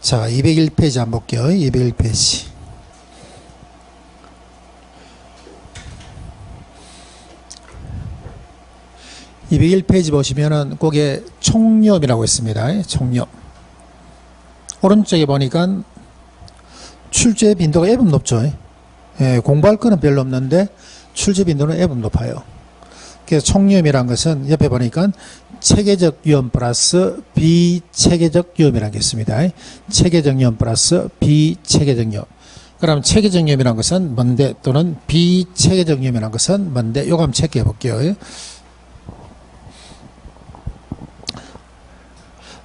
자, 201페이지 한번 볼게요. 201페이지. (201페이지) 보시면은 그게 총념이라고 있습니다. 총념. 오른쪽에 보니까 출제 빈도가 애분 높죠. 예, 공부할 거는 별로 없는데 출제 빈도는 애분 높아요. 그래서 총념이란 것은 옆에 보니까 체계적 위험 플러스 비체계적 위험이라는 게 있습니다. 체계적 위험 플러스 비체계적 위험. 그럼 체계적 위험이란 것은 뭔데, 또는 비체계적 위험이란 것은 뭔데, 요거 한번 체크해 볼게요.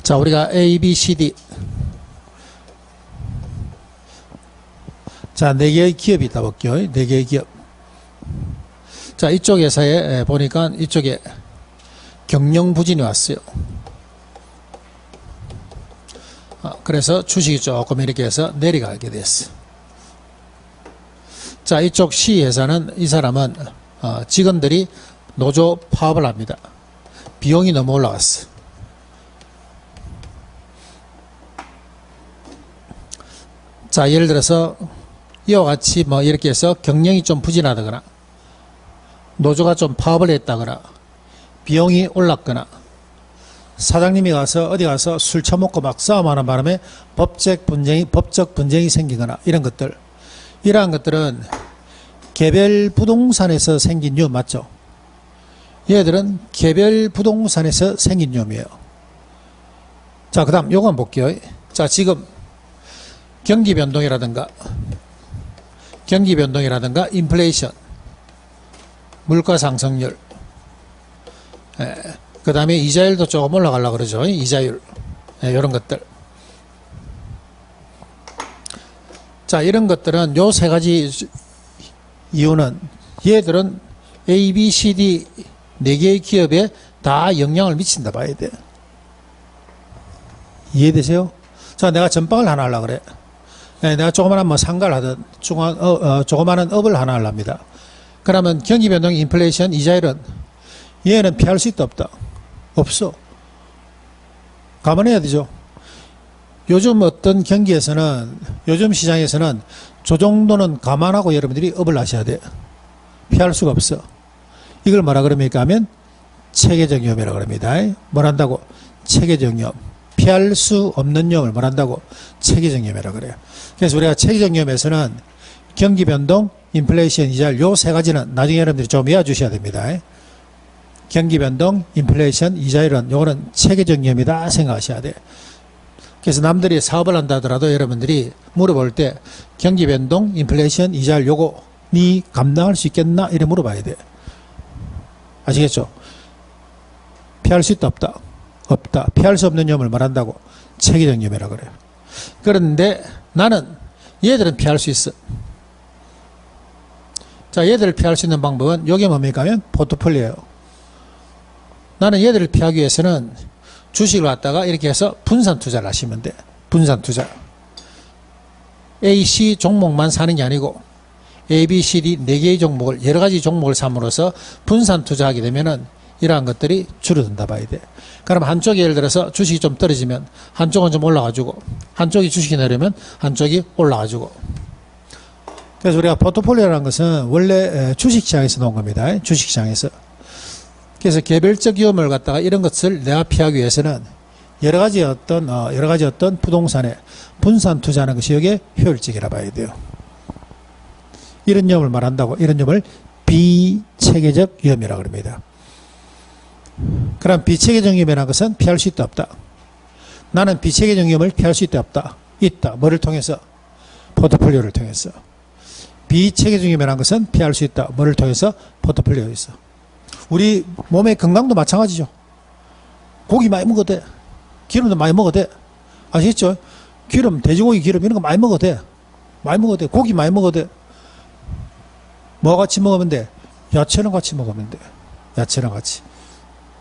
자, 우리가 A, B, C, D. 자, 4개의 기업이 있다 볼게요. 4개의 기업. 자, 이쪽 회사에 보니까 이쪽에 경영 부진이 왔어요. 그래서 주식이 조금 이렇게 해서 내려가게 됐어. 자, 이쪽 C 회사는, 이 사람은 직원들이 노조 파업을 합니다. 비용이 너무 올라왔어. 자, 예를 들어서 이와 같이 뭐 이렇게 해서 경영이 좀 부진하다거나 노조가 좀 파업을 했다거나 비용이 올랐거나 사장님이 가서 어디 가서 술 처먹고 막 싸움하는 바람에 법적 분쟁이 생기거나 이런 것들, 이러한 것들은 개별 부동산에서 생긴 위험 맞죠? 얘들은 개별 부동산에서 생긴 위험이에요. 자, 그 다음 요거 한번 볼게요. 자, 지금 경기 변동이라든가 인플레이션, 물가 상승률, 그 다음에 이자율도 조금 올라가려고 그러죠. 이자율, 이런 것들. 자, 이런 것들은 요 세 가지 이유는 얘들은 A, B, C, D 4개의 기업에 다 영향을 미친다 봐야 돼. 이해되세요? 자, 내가 전방을 하나 하려고 그래. 내가 조그마한 뭐 상가를 하든 조그마한 업을 하나 하랍니다. 그러면 경기 변동, 인플레이션, 이자율은 얘는 피할 수 있다 없다? 없어. 감안해야 되죠. 요즘 어떤 경기에서는, 요즘 시장에서는 저 정도는 감안하고 여러분들이 업을 하셔야 돼. 피할 수가 없어. 이걸 뭐라 그럽니까 하면 체계적 위험이라고 합니다. 뭘 한다고? 체계적 위험. 피할 수 없는 위험을 뭘 한다고? 체계적 위험이라고 그래요. 그래서 우리가 체계적 위험에서는 경기 변동, 인플레이션, 이자율 요 세 가지는 나중에 여러분들이 좀 외워주셔야 됩니다. 경기 변동, 인플레이션, 이자율은 요거는 체계적 위험이다 생각하셔야 돼. 그래서 남들이 사업을 한다 하더라도 여러분들이 물어볼 때 경기 변동, 인플레이션, 이자율 요거 니 감당할 수 있겠나? 이래 물어봐야 돼. 아시겠죠? 피할 수 있다 없다? 없다. 피할 수 없는 위험을 말한다고 체계적 위험이라고 그래요. 그런데 나는 얘들은 피할 수 있어. 자, 얘들을 피할 수 있는 방법은 요게 뭡니까 하면 포트폴리오예요. 나는 얘들을 피하기 위해서는 주식을 갖다가 이렇게 해서 분산 투자를 하시면 돼. 분산 투자. A, C 종목만 사는 게 아니고 A, B, C, D 4개의 종목을, 여러 가지 종목을 삼으로써 분산 투자하게 되면은 이러한 것들이 줄어든다 봐야 돼. 그럼 한쪽이 예를 들어서 주식이 좀 떨어지면 한쪽은 좀 올라가지고, 한쪽이 주식이 내려면 한쪽이 올라가지고. 그래서 우리가 포트폴리오라는 것은 원래 주식시장에서 나온 겁니다. 주식시장에서. 그래서 개별적 위험을 갖다가 이런 것을 내가 피하기 위해서는 여러 가지 어떤 부동산에 분산 투자하는 것이 여기에 효율적이라 봐야 돼요. 이런 위험을 말한다고, 이런 위험을 비체계적 위험이라고 합니다. 그럼 비체계적 위험이라는 것은 피할 수 있다 없다? 나는 비체계적 위험을 피할 수 있다 없다? 있다. 뭐를 통해서? 포트폴리오를 통해서. 비체계적 위험이라는 것은 피할 수 있다. 뭐를 통해서? 포트폴리오에서. 우리 몸의 건강도 마찬가지죠. 고기 많이 먹어도 돼. 기름도 많이 먹어도 돼. 아시겠죠? 기름, 돼지고기 기름 이런 거 많이 먹어도 돼. 많이 먹어도 돼. 고기 많이 먹어도 돼. 뭐 같이 먹으면 돼? 야채랑 같이 먹으면 돼. 야채랑 같이.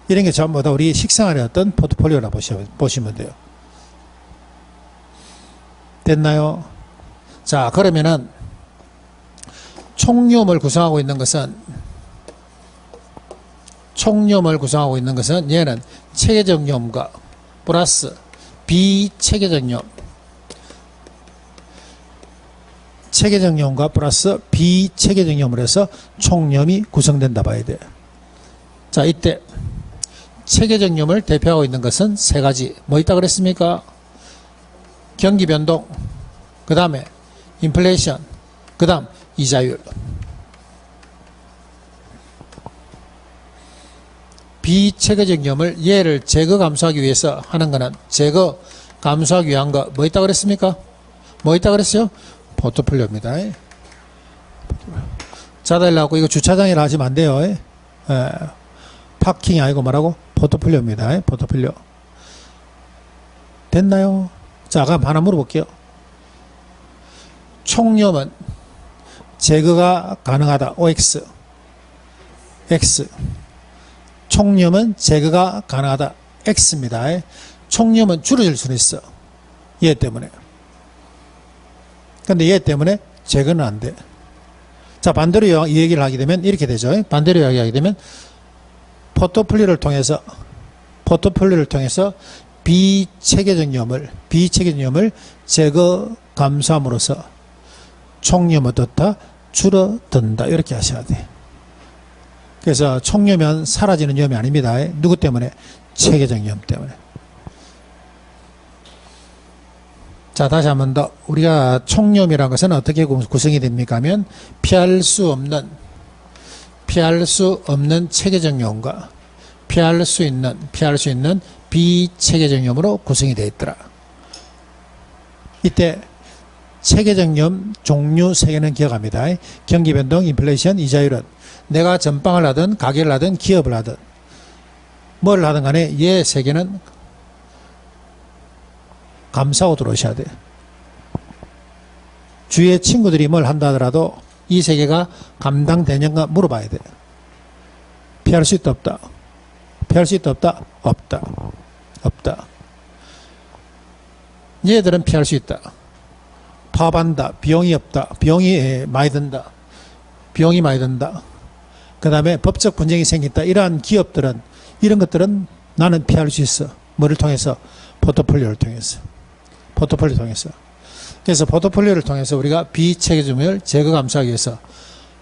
이런 게 전부 다 우리 식생활의 어떤 포트폴리오라 보시면 돼요. 됐나요? 자, 그러면은 총위험을 구성하고 있는 것은 얘는 체계적 위험과 플러스 비체계적 위험, 체계적 염과 플러스 비체계적 염으로 해서 총염이 구성된다 봐야 돼. 자, 이때 체계적 염을 대표하고 있는 것은 세 가지. 뭐 있다 그랬습니까? 경기 변동, 그 다음에 인플레이션, 그 다음 이자율. 비체계적 염을 얘를 제거 감소하기 위해서 하는 거는 제거 감소하기 위한 거 뭐 있다 그랬습니까? 뭐 있다 그랬어요? 포트폴리오입니다. 자달라고 이거 주차장이라 하시면 안 돼요. 파킹이 아니고 뭐라고? 포트폴리오입니다. 포트폴리오. 됐나요? 자, 그럼 하나 물어볼게요. 총염은 제거가 가능하다. OX. X. 총염은 제거가 가능하다. X입니다. 총염은 줄어질 수는 있어. 얘 때문에. 근데 얘 때문에 제거는 안 돼. 자, 반대로 이 얘기를 하게 되면 이렇게 되죠. 반대로 이야기하게 되면 포트폴리오를 통해서 비체계적 염을 제거 감소함으로써 총염 어떻다? 줄어든다. 이렇게 하셔야 돼. 그래서 총염은 사라지는 염이 아닙니다. 누구 때문에? 체계적 염 때문에. 자, 다시 한 번 더. 우리가 총염이라는 것은 어떻게 구성이 됩니까? 하면 피할 수 없는 체계적 염과 피할 수 있는 비체계적 염으로 구성이 되어 있더라. 이때 체계적 염 종류 3개는 기억합니다. 경기변동, 인플레이션, 이자율은 내가 전방을 하든 가게를 하든 기업을 하든 뭘 하든 간에 얘 3개는 감사하고 들어오셔야 돼. 주위에 친구들이 뭘 한다 하더라도 이 3개가 감당되는가 물어봐야 돼. 피할 수 있다 없다? 피할 수 있다 없다? 없다. 얘들은 피할 수 있다. 파업한다. 비용이 없다. 비용이 많이 든다. 그 다음에 법적 분쟁이 생긴다. 이러한 기업들은 이런 것들은 나는 피할 수 있어. 뭐를 통해서? 포트폴리오를 통해서. 그래서 포트폴리오를 통해서 우리가 비체계점을 제거 감소하기 위해서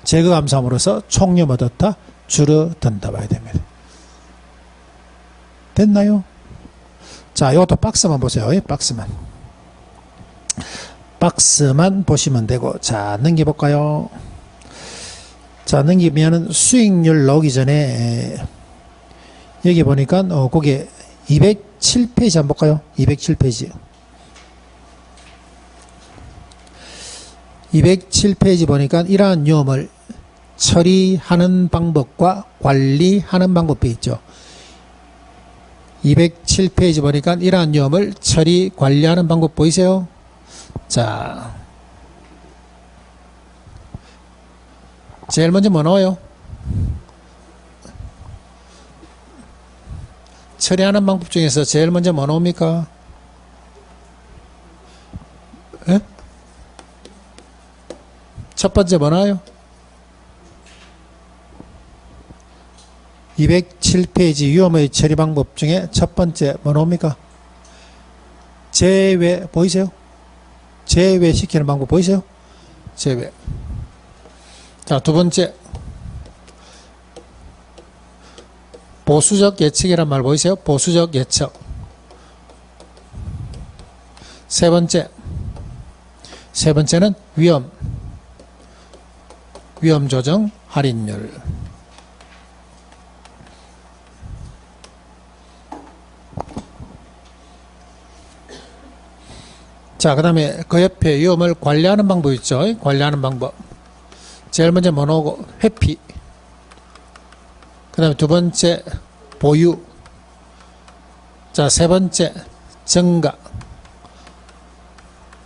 제거 감소함으로써 총염 얻었다 줄어든다 봐야 됩니다. 됐나요? 자, 이것도 박스만 보세요. 박스만 보시면 되고, 자, 넘겨볼까요? 자, 넘기면은 수익률 나오기 전에 여기 보니까 거기에 207페이지 한번 볼까요? 207페이지. 207페이지 보니까 이러한 위험을 처리하는 방법과 관리하는 방법이 있죠. 207페이지 보니까 이러한 위험을 처리, 관리하는 방법 보이세요? 자, 제일 먼저 뭐 나와요? 처리하는 방법 중에서 제일 먼저 뭐 나옵니까? 에? 첫 번째 뭐 나와요? 207페이지 위험의 처리 방법 중에 첫 번째 뭐 나옵니까? 제외 보이세요? 제외시키는 방법 보이세요? 제외. 자, 두 번째 보수적 예측이란 말 보이세요? 보수적 예측. 세 번째는 위험 조정 할인율. 자, 그 다음에 그 옆에 위험을 관리하는 방법 있죠. 관리하는 방법. 제일 먼저 뭐 나오고? 회피. 그 다음에 두 번째 보유. 자, 세 번째 증가.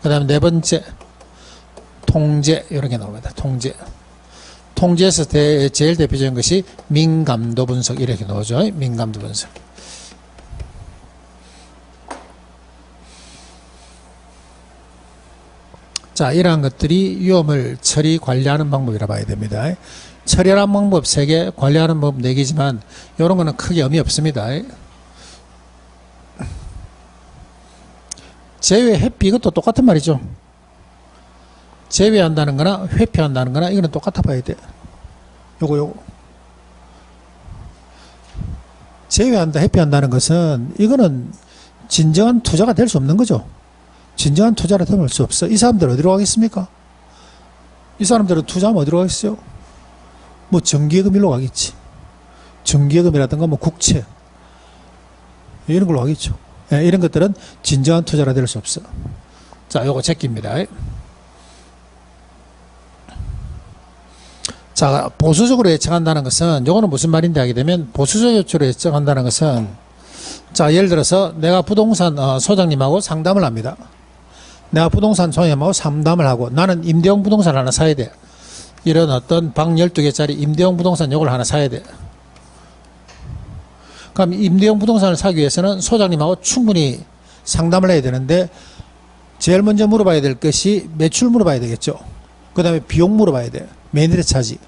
그 다음에 네 번째 통제. 이렇게 나옵니다. 통제에서 제일 대표적인 것이 민감도 분석. 이렇게 나오죠. 민감도 분석. 자, 이러한 것들이 위험을 처리, 관리하는 방법이라 봐야 됩니다. 처리하는 방법 3개, 관리하는 방법 4개지만 이런 거는 크게 의미 없습니다. 제외, 회피 이것도 똑같은 말이죠. 제외한다는 거나 회피한다는 거나 이거는 똑같아 봐야 돼. 요거. 제외한다, 회피한다는 것은 이거는 진정한 투자가 될 수 없는 거죠. 진정한 투자를 될 수 없어. 이 사람들 어디로 가겠습니까? 이 사람들은 투자하면 어디로 가겠어요? 뭐 정기예금 일로 가겠지. 정기예금이라든가 뭐 국채 이런 걸로 하겠죠. 예, 이런 것들은 진정한 투자가 될 수 없어. 자, 요거 제끼입니다. 자, 보수적으로 예측한다는 것은 요거는 무슨 말인지 하게 되면 보수적으로 예측한다는 것은 자, 예를 들어서 내가 부동산 소장님하고 상담을 합니다. 내가 부동산 소장님하고 상담을 하고 나는 임대용 부동산 하나 사야 돼. 이런 어떤 방 12개짜리 임대용 부동산 요걸 하나 사야 돼. 그럼 임대용 부동산을 사기 위해서는 소장님하고 충분히 상담을 해야 되는데 제일 먼저 물어봐야 될 것이 매출 물어봐야 되겠죠. 그 다음에 비용 물어봐야 돼. 매니저 차지.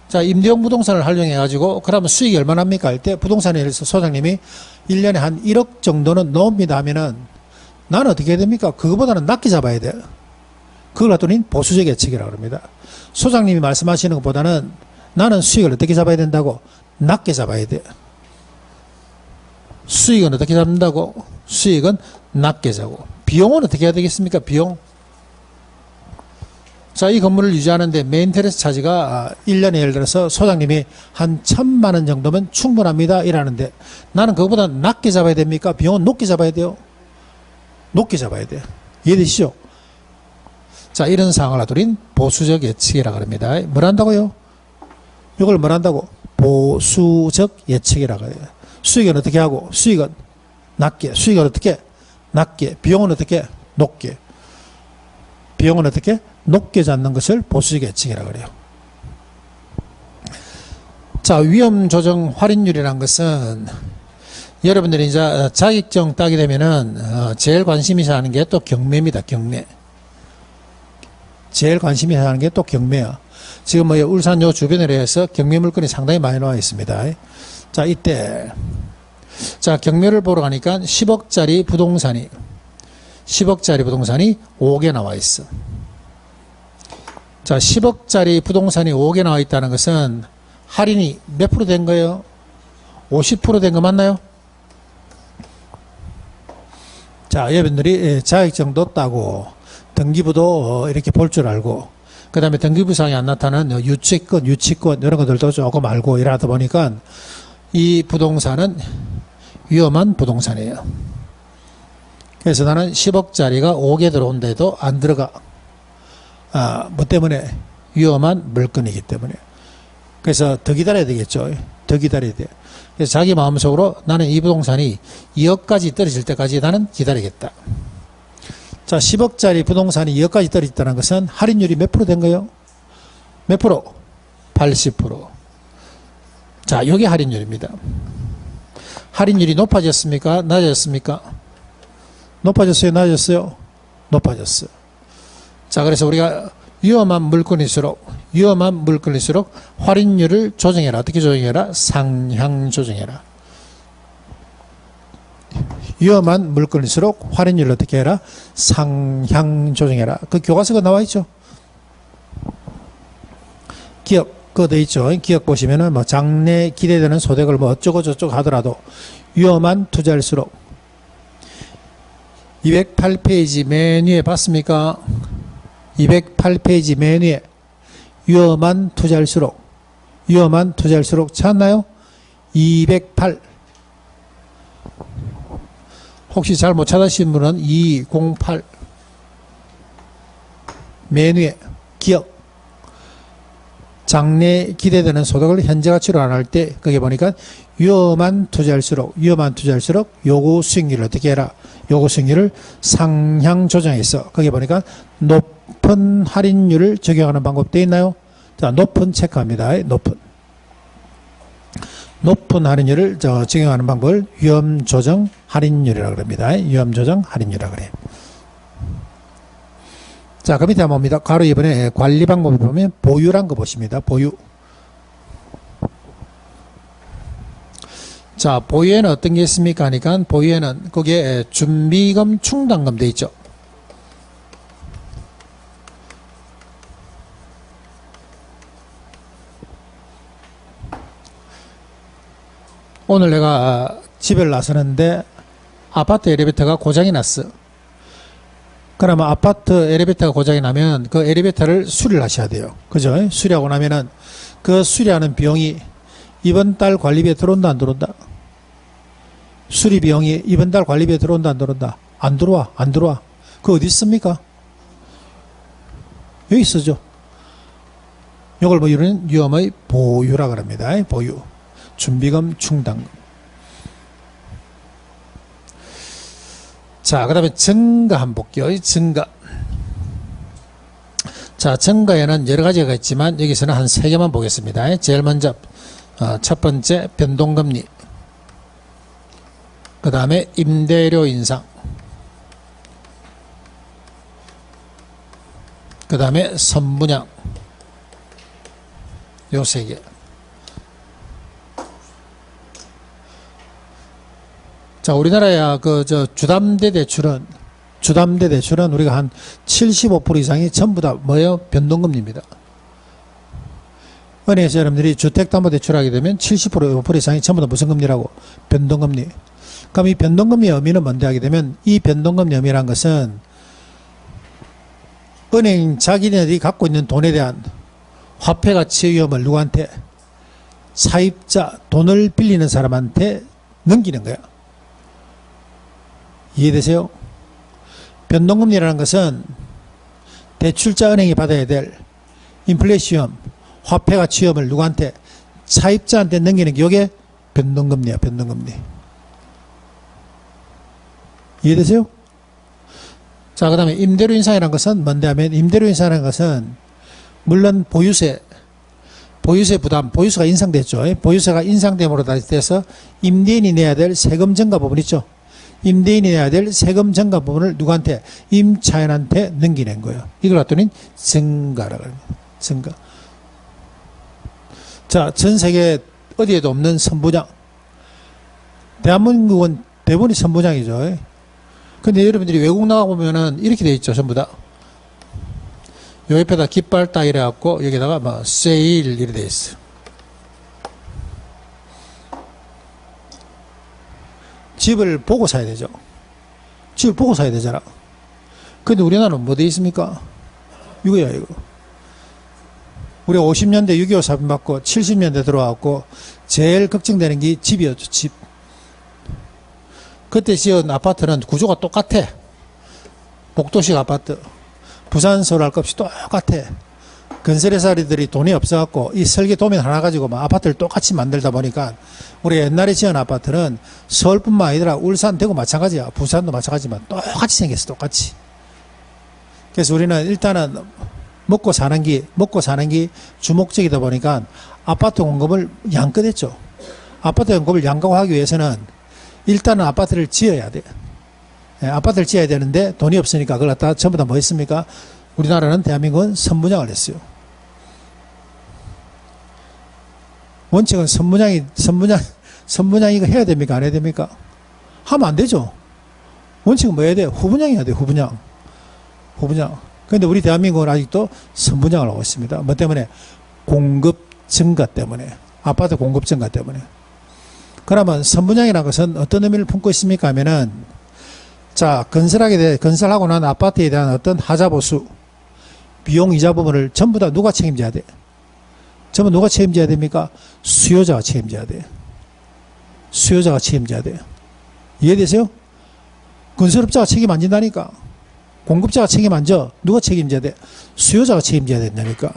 자, 임대용 부동산을 활용해 가지고 그러면 수익이 얼마나 합니까 할 때 부동산에 대해서 소장님이 1년에 한 1억 정도는 넣습니다 하면은 나는 어떻게 해야 됩니까? 그거보다는 낮게 잡아야 돼. 그걸 갖더니 보수적 예측이라고 합니다. 소장님이 말씀하시는 것보다는 나는 수익을 어떻게 잡아야 된다고? 낮게 잡아야 돼. 수익은 어떻게 잡는다고? 수익은 낮게 잡고. 비용은 어떻게 해야 되겠습니까? 비용. 자, 이 건물을 유지하는데 메인테너스 차지가 1년에 예를 들어서 소장님이 한 1,000만 원 정도면 충분합니다. 이라는데 나는 그거보다 낮게 잡아야 됩니까? 비용은 높게 잡아야 돼요. 높게 잡아야 돼요. 이해되시죠? 자, 이런 상황을 하더니 보수적 예측이라고 합니다. 뭘 한다고요? 이걸 뭘 한다고? 보수적 예측이라고 해요. 수익은 어떻게 하고? 수익은 낮게. 수익은 어떻게? 낮게. 비용은 어떻게? 높게. 비용은 어떻게? 높게 잡는 것을 보수적 예측이라고 그래요. 자, 위험 조정 할인율이라는 것은 여러분들이 이제 자격증 따게 되면은 제일 관심이 하는 게 또 경매입니다. 경매. 제일 관심이 하는 게 또 경매야. 지금 뭐 울산 요 주변으로 해서 경매 물건이 상당히 많이 나와 있습니다. 자, 이때 자, 경매를 보러 가니까 10억짜리 부동산이 5개 나와 있어. 자, 10억짜리 부동산이 5개 나와 있다는 것은 할인이 몇 프로 된 거예요? 50% 된 거 맞나요? 자, 여러분들이 자격증도 따고 등기부도 이렇게 볼 줄 알고 그 다음에 등기부상에 안 나타나는 유치권 이런 것들도 조금 알고 이러다 보니까 이 부동산은 위험한 부동산이에요. 그래서 나는 10억짜리가 5개 들어온데도 안 들어가. 뭐 때문에? 위험한 물건이기 때문에. 그래서 더 기다려야 되겠죠. 더 기다려야 돼. 그래서 자기 마음속으로 나는 이 부동산이 2억까지 떨어질 때까지 나는 기다리겠다. 자, 10억짜리 부동산이 2억까지 떨어졌다는 것은 할인율이 몇 프로 된 거예요? 몇 프로? 80%. 자, 이게 할인율입니다. 할인율이 높아졌습니까? 낮아졌습니까? 높아졌어요? 낮아졌어요? 높아졌어요. 자, 그래서 우리가 위험한 물건일수록 할인율을 조정해라. 어떻게 조정해라? 상향 조정해라. 위험한 물건일수록 할인율을 어떻게 해라? 상향 조정해라. 그 교과서가 나와 있죠. 기업 그거 돼 있죠. 기업 보시면은 뭐 장래 기대되는 소득을 뭐 어쩌고 저쩌고 하더라도 위험한 투자일수록 208페이지 맨 위에 봤습니까? 208페이지 맨 위에 위험한 투자일수록 찾나요? 208 혹시 잘 못 찾으신 분은 208 맨 위에 기업 장래 기대되는 소득을 현재 가치로 안 할 때 거기 보니까 위험한 투자일수록 요구 수익률을 어떻게 해라? 요구 수익률을 상향 조정해서 거기 보니까 높은 할인율을 적용하는 방법 되어 있나요? 자, 높은 체크합니다. 높은 할인율을 적용하는 방법을 위험 조정 할인율이라고 합니다. 위험 조정 할인율이라고 그래요. 자, 그 밑에 한번 봅니다. 가로 2번에 관리 방법을 보면 보유란 거 보십니다. 보유. 자, 보유에는 어떤 게 있습니까? 하니까 보유에는 거기에 준비금 충당금 돼 있죠. 오늘 내가 집을 나서는데 아파트 엘리베이터가 고장이 났어. 그러면 아파트 엘리베이터가 고장이 나면 그 엘리베이터를 수리를 하셔야 돼요. 그죠? 수리하고 나면은 그 수리하는 비용이 이번 달 관리비에 들어온다, 안 들어온다? 수리 비용이 이번 달 관리비에 들어온다, 안 들어온다? 안 들어와, 안 들어와. 그거 어디 있습니까? 여기 있어죠. 이걸 뭐 이런 위험의 보유라 그럽니다. 보유. 준비금, 충당금. 자, 그 다음에 증가 한번 볼게요. 증가. 자, 증가에는 여러 가지가 있지만 여기서는 한 3개만 보겠습니다. 제일 먼저 첫 번째 변동금리, 그 다음에 임대료 인상, 그 다음에 선분양. 요 3개. 자, 우리나라야 주담대 대출은 우리가 한 75% 이상이 전부 다 뭐예요? 변동금리입니다. 은행에서 여러분들이 주택담보대출하게 되면 70% 5% 이상이 전부 다 무슨 금리라고? 변동금리. 그럼 이 변동금리의 의미는 뭔데 하게 되면 이 변동금리 의미란 것은 은행 자기네들이 갖고 있는 돈에 대한 화폐가치 위험을 누구한테? 사입자, 돈을 빌리는 사람한테 넘기는 거야. 이해되세요? 변동금리라는 것은 대출자 은행이 받아야 될 인플레이션, 화폐가치 위험을 누구한테? 차입자한테 넘기는 게 이게 변동금리야, 변동금리. 이해되세요? 자, 그 다음에 임대료 인상이라는 것은 뭔데 하면 임대료 인상이라는 것은 물론 보유세 부담, 보유세가 인상됐죠. 보유세가 인상됨으로 돼서 임대인이 내야 될 세금 증가 부분 있죠. 임대인이 내야 될 세금 증가 부분을 누구한테? 임차인한테 넘기는 거예요. 이걸 갖더니 증가라고 합니다. 증가. 자, 전 세계 어디에도 없는 선분양. 대한민국은 대부분이 선분양이죠. 근데 여러분들이 외국 나가보면은 이렇게 돼 있죠. 전부 다. 요 옆에다 깃발 딱 이래갖고 여기다가 뭐 세일 이래 돼 있어. 집을 보고 사야 되죠. 집을 보고 사야 되잖아. 근데 우리나라는 뭐 돼 있습니까? 이거야, 이거. 우리가 50년대 6.25 사변 받고 70년대 들어와갖고 제일 걱정되는 게 집이었죠, 집. 그때 지은 아파트는 구조가 똑같아. 복도식 아파트. 부산, 서울 할 것 없이 똑같아. 건설회사들이 돈이 없어갖고 이 설계 도면 하나 가지고 막 아파트를 똑같이 만들다 보니까 우리 옛날에 지은 아파트는 서울뿐만 아니라 울산, 대구 마찬가지야. 부산도 마찬가지지만 똑같이 생겼어, 똑같이. 그래서 우리는 일단은 먹고 사는 게 주목적이다 보니까 아파트 공급을 양껏했죠. 아파트 공급을 양껏하기 위해서는 일단은 아파트를 지어야 돼. 아파트를 지어야 되는데 돈이 없으니까 그걸 갖다가 전부 다 뭐 했습니까? 우리나라는 대한민국은 선분양을 했어요. 원칙은 선분양 이거 해야 됩니까? 안 해야 됩니까? 하면 안 되죠. 원칙은 뭐 해야 돼요? 후분양해야 돼요, 후분양. 그런데 우리 대한민국은 아직도 선분양을 하고 있습니다. 뭐 때문에? 공급 증가 때문에. 아파트 공급 증가 때문에. 그러면 선분양이라는 것은 어떤 의미를 품고 있습니까? 하면은, 자, 건설하고 난 아파트에 대한 어떤 하자보수, 비용 이자 부분을 전부 다 누가 책임져야 돼? 전부 누가 책임져야 됩니까? 수요자가 책임져야 돼. 수요자가 책임져야 돼요. 이해되세요? 건설업자가 책임 안 진다니까. 공급자가 책임 안 져. 누가 책임져야 돼? 수요자가 책임져야 된다니까.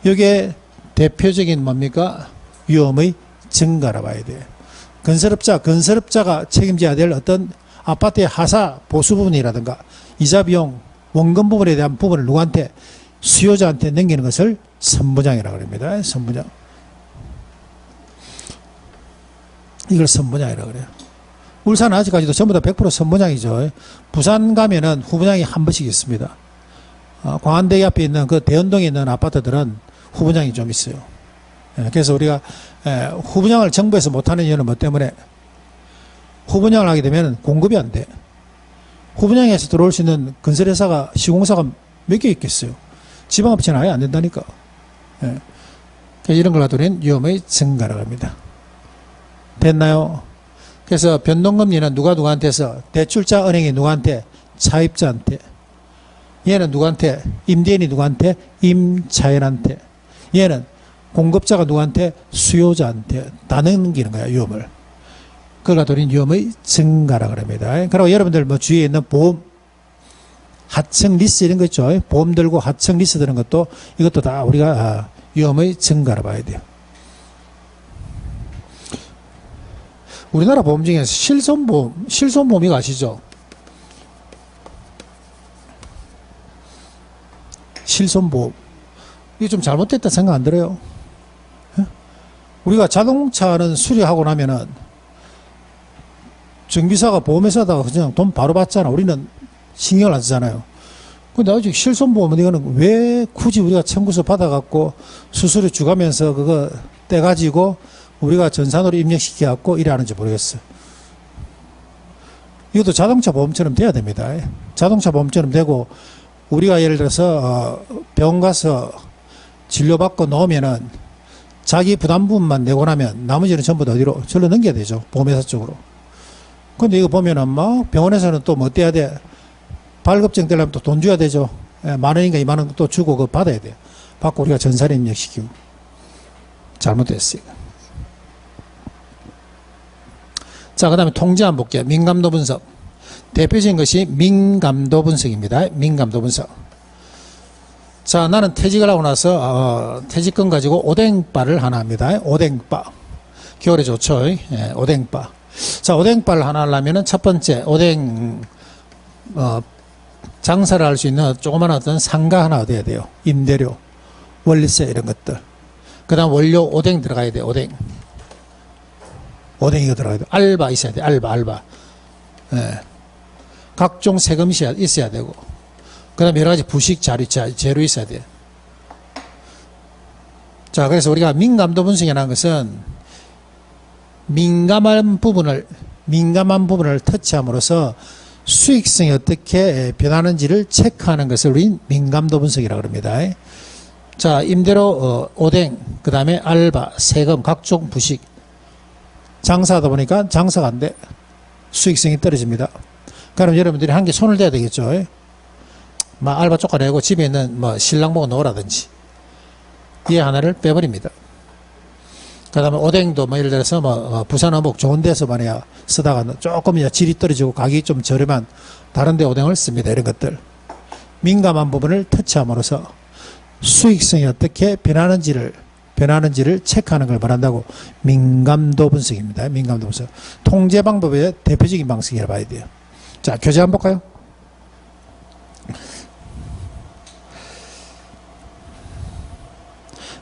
이게 대표적인 뭡니까? 위험의 증가라 봐야 돼. 건설업자가 책임져야 될 어떤 아파트의 하사 보수 부분이라든가 이자 비용, 원금 부분에 대한 부분을 누구한테? 수요자한테 넘기는 것을 선분양이라고 합니다. 선분양. 이걸 선분양이라고 그래요. 울산은 아직까지도 전부 다 100% 선분양이죠. 부산 가면은 후분양이 한 번씩 있습니다. 광안대교 앞에 있는 그 대연동에 있는 아파트들은 후분양이 좀 있어요. 그래서 우리가 후분양을 정부에서 못하는 이유는 뭐 때문에? 후분양을 하게 되면 공급이 안 돼. 후분양에서 들어올 수 있는 건설회사가, 시공사가 몇 개 있겠어요. 지방업체는 아예 안 된다니까. 이런 걸 하더니 위험의 증가라고 합니다. 됐나요? 그래서 변동금리는 누구한테서? 대출자 은행이 누구한테? 차입자한테. 얘는 누구한테? 임대인이 누구한테? 임차인한테. 얘는 공급자가 누구한테? 수요자한테. 다 넘기는 거야, 위험을. 그걸 가지고 위험의 증가라 그럽니다. 그리고 여러분들 뭐 주위에 있는 보험, 하청 리스 이런 거 있죠. 보험 들고 하청 리스 드는 것도 이것도 다 우리가 위험의 증가라 봐야 돼요. 우리나라 보험 중에서 실손보험 이거 아시죠? 실손보험. 이게 좀 잘못됐다 생각 안 들어요? 우리가 자동차는 수리하고 나면은 정비사가 보험회사다가 그냥 돈 바로 받잖아. 우리는 신경을 안 쓰잖아요. 근데 아직 실손보험은 이거는 왜 굳이 우리가 청구서 받아갖고 수수료 주가면서 그거 떼가지고 우리가 전산으로 입력시켜갖고 이래 하는지 모르겠어. 이것도 자동차 보험처럼 돼야 됩니다. 자동차 보험처럼 되고 우리가 예를 들어서 병원 가서 진료받고 나오면은 자기 부담 부분만 내고 나면 나머지는 전부 다 어디로? 절로 넘겨야 되죠. 보험회사 쪽으로. 근데 이거 보면은 막 병원에서는 또 뭐 떼야 돼? 발급증 떼려면 또 돈 줘야 되죠. 10,000원인가 20,000원 또 주고 그거 받아야 돼. 받고 우리가 전산에 입력시키고. 잘못됐어요. 자, 그 다음에 통제 한번 볼게요. 민감도 분석. 대표적인 것이 민감도 분석입니다. 민감도 분석. 자, 나는 퇴직을 하고 나서 퇴직금 가지고 오뎅바를 하나 합니다. 오뎅바. 겨울에 좋죠. 예, 오뎅바. 자, 오뎅바를 하나 하려면은 첫 번째 오뎅 장사를 할 수 있는 조그마한 어떤 상가 하나 얻어야 돼요. 임대료, 원리세 이런 것들. 그 다음 원료 오뎅 들어가야 돼요. 오뎅. 오뎅이가 들어가야 돼요. 알바 있어야 돼요. 알바. 예. 각종 세금이 있어야 되고. 그 다음에 여러 가지 부식 재료 있어야 돼요. 자, 그래서 우리가 민감도 분석이라는 것은 민감한 부분을 터치함으로써 수익성이 어떻게 변하는지를 체크하는 것을 우리 민감도 분석이라고 합니다. 자, 임대료, 오뎅, 그 다음에 알바, 세금, 각종 부식. 장사하다 보니까 장사가 안 돼. 수익성이 떨어집니다. 그럼 여러분들이 한 개 손을 대야 되겠죠. 막 알바 쫓아내고 집에 있는 뭐 신랑 보고 놓으라든지. 이 하나를 빼버립니다. 그 다음에 오뎅도 뭐 예를 들어서 뭐 부산 어묵 좋은 데서 말이야 쓰다가 조금 질이 떨어지고 가격이 좀 저렴한 다른 데 오뎅을 씁니다. 이런 것들. 민감한 부분을 터치함으로써 수익성이 어떻게 변하는지를 체크하는 걸 말한다고 민감도 분석입니다. 민감도 분석. 통제 방법의 대표적인 방식이라 봐야 돼요. 자, 교재 한번 볼까요?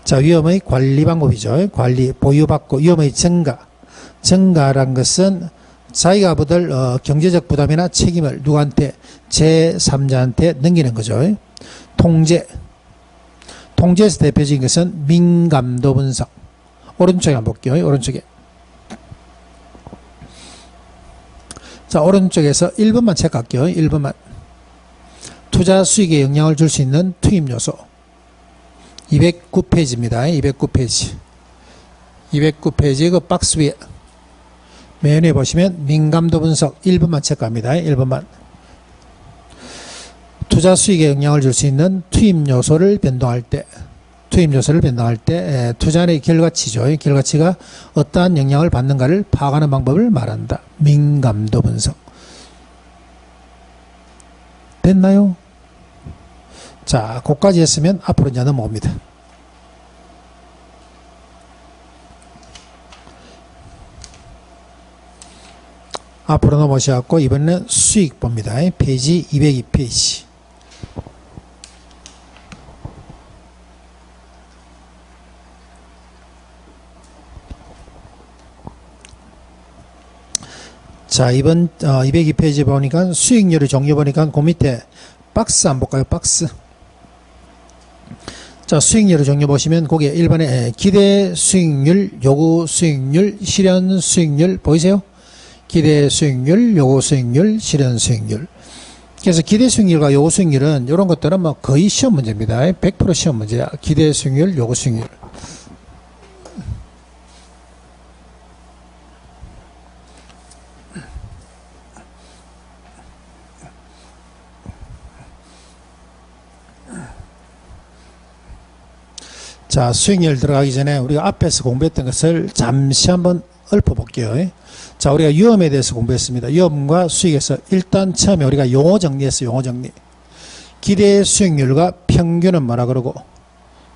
자, 위험의 관리 방법이죠. 관리, 보유받고 위험의 증가란 것은 자기가 받을 경제적 부담이나 책임을 누구한테? 제3자한테 넘기는 거죠. 통제에서 대표적인 것은 민감도 분석. 오른쪽에 한번 볼게요. 오른쪽에. 자, 오른쪽에서 1번만 체크할게요. 1번만. 투자 수익에 영향을 줄 수 있는 투입 요소. 209페이지입니다. 209페이지. 209페이지 그 박스 위에 맨 위에 보시면 민감도 분석 1번만 체크합니다. 1번만. 투자 수익에 영향을 줄 수 있는 투입 요소를 변동할 때 투자의 결과치죠. 결과치가 어떠한 영향을 받는가를 파악하는 방법을 말한다. 민감도 분석. 됐나요? 자, 거기까지 했으면 앞으로 이제 넘어옵니다. 앞으로 넘어오셔갖고 이번에는 수익 봅니다. 페이지 202페이지. 자, 이번 202페이지 보니까 수익률의 종류 보니까 그 밑에 박스 한번 볼까요? 박스. 자, 수익률의 종류 보시면 거기에 1번에 기대 수익률, 요구 수익률, 실현 수익률 보이세요? 기대 수익률, 요구 수익률, 실현 수익률. 그래서 기대 수익률과 요구 수익률은 이런 것들은 뭐 거의 시험 문제입니다. 100% 시험 문제야. 기대 수익률, 요구 수익률. 자, 수익률 들어가기 전에 우리가 앞에서 공부했던 것을 잠시 한번 읊어볼게요. 자, 우리가 위험에 대해서 공부했습니다. 위험과 수익에서 일단 처음에 우리가 용어 정리했어요. 용어 정리. 기대 수익률과 평균은 뭐라 그러고,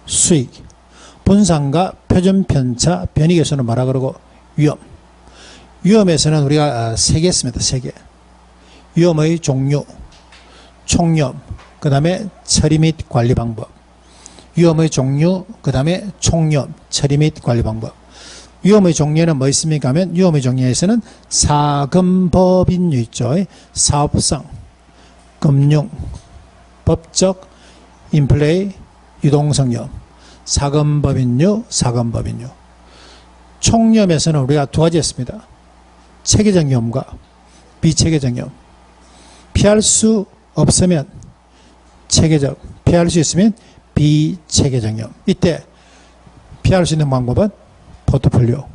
수익, 분산과 표준 편차, 변이계수는 뭐라 그러고, 위험. 위험에서는 우리가 세 개 했습니다. 세 개. 위험의 종류, 총위험, 그 다음에 처리 및 관리 방법. 위험의 종류, 그 다음에 총위험, 처리 및 관리 방법. 위험의 종류에는 뭐 있습니까 하면, 위험의 종류에서는 사금법인류 있죠. 사업상, 금융, 법적, 인플레이, 유동성위험. 사금법인류, 사금법인류. 총위험에서는 우리가 두 가지 했습니다. 체계적 위험과 비체계적 위험. 피할 수 없으면 체계적, 피할 수 있으면 비체계적 위험. 이때 피할 수 있는 방법은 포트폴리오.